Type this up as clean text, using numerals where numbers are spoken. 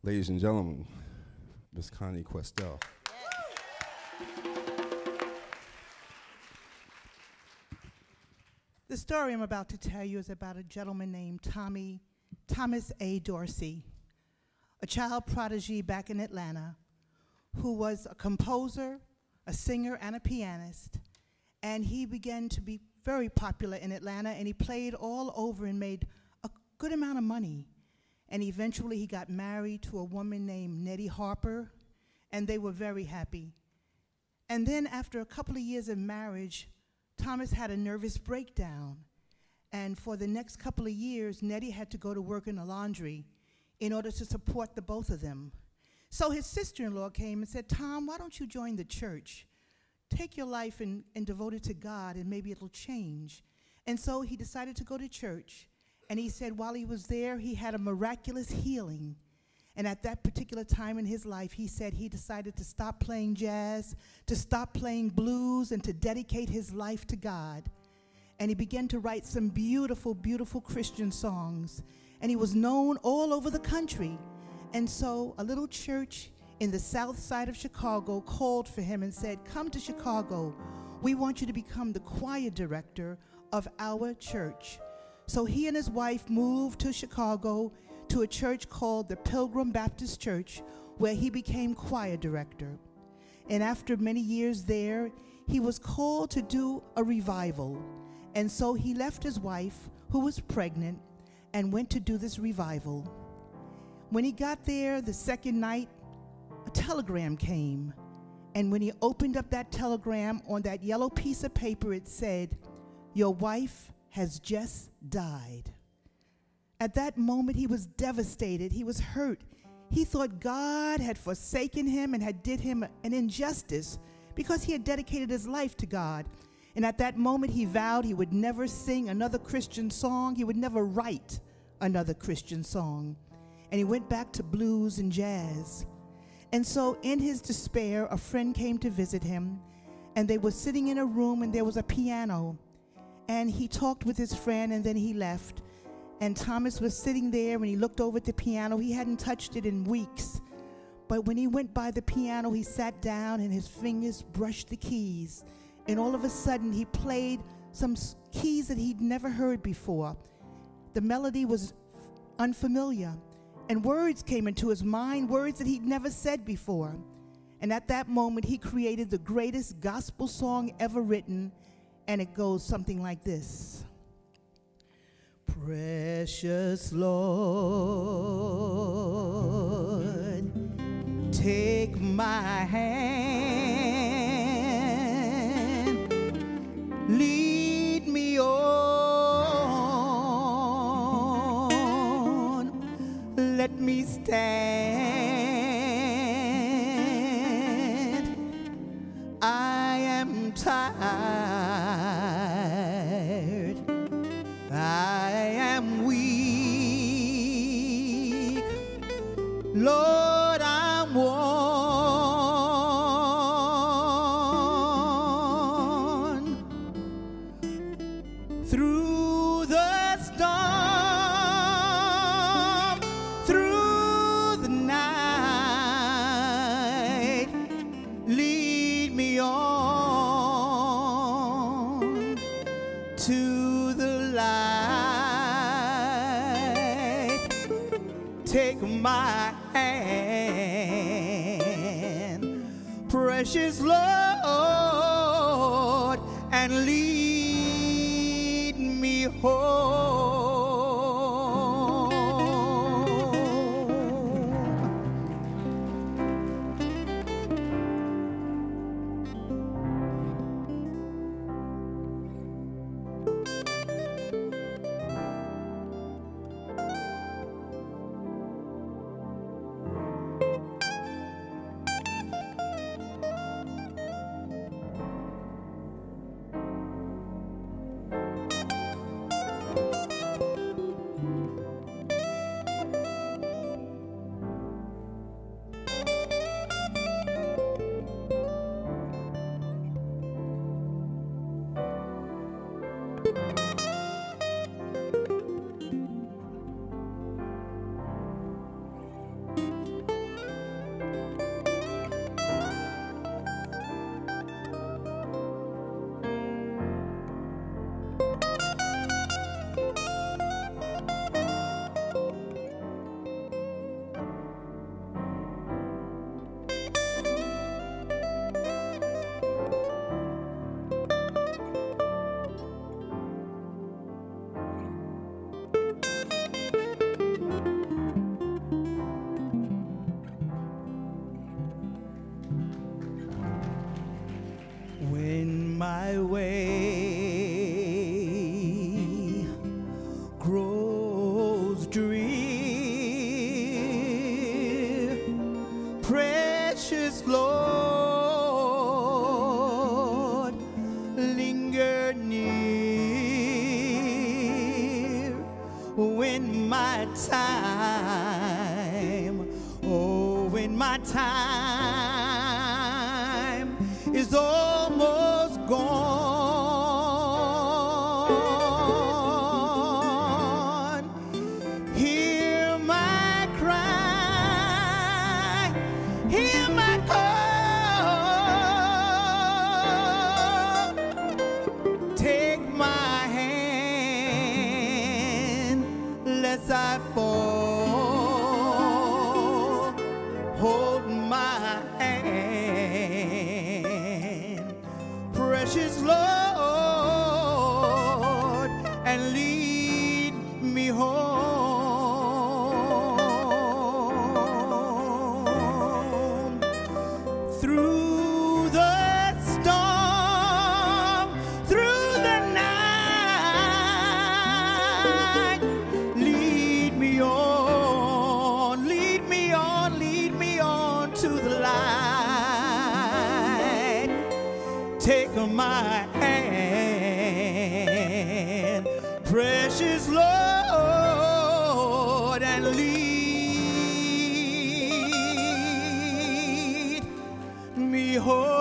Ladies and gentlemen, Miss Connie Questel. The story I'm about to tell you is about a gentleman named Thomas A. Dorsey, a child prodigy back in Atlanta who was a composer, a singer, and a pianist. And he began to be very popular in Atlanta, and he played all over and made a good amount of money. And eventually he got married to a woman named Nettie Harper, and they were very happy. And then after a couple of years of marriage, Thomas had a nervous breakdown. And for the next couple of years, Nettie had to go to work in the laundry in order to support the both of them. So his sister-in-law came and said, "Tom, why don't you join the church? Take your life and devote it to God, and maybe it'll change." And so he decided to go to church. And he said while he was there, he had a miraculous healing. And at that particular time in his life, he said he decided to stop playing jazz, to stop playing blues, and to dedicate his life to God. And he began to write some beautiful, beautiful Christian songs. And he was known all over the country. And so a little church in the south side of Chicago called for him and said, "Come to Chicago. We want you to become the choir director of our church." So he and his wife moved to Chicago to a church called the Pilgrim Baptist Church, where he became choir director. And after many years there, he was called to do a revival. And so he left his wife, who was pregnant, and went to do this revival. When he got there the second night, a telegram came. And when he opened up that telegram, on that yellow piece of paper, it said, "Your wife has just died." At that moment, he was devastated. He was hurt. He thought God had forsaken him and had did him an injustice because he had dedicated his life to God. And at that moment, he vowed he would never sing another Christian song. He would never write another Christian song. And he went back to blues and jazz. And so in his despair, a friend came to visit him, and they were sitting in a room, and there was a piano. And he talked with his friend, and then he left. And Thomas was sitting there, and he looked over at the piano. He hadn't touched it in weeks. But when he went by the piano, he sat down, and his fingers brushed the keys. And all of a sudden, he played some keys that he'd never heard before. The melody was unfamiliar, and words came into his mind, words that he'd never said before. And at that moment, he created the greatest gospel song ever written. And it goes something like this. Precious Lord, take my hand, lead me on, let me stand. I am tired. I am weak, Lord, I'm worn through the storm, through the night, lead me on to the light. Take my hand, precious Lord, and lead me home. time, oh, when my time is almost gone, hear my cry, hear my call, take my hand lest I fall, hold my hand, precious Lord, and lead me home through the storm, through the night. Lead me on, lead me on, lead me on to the light. Take my hand, precious Lord, and lead me home.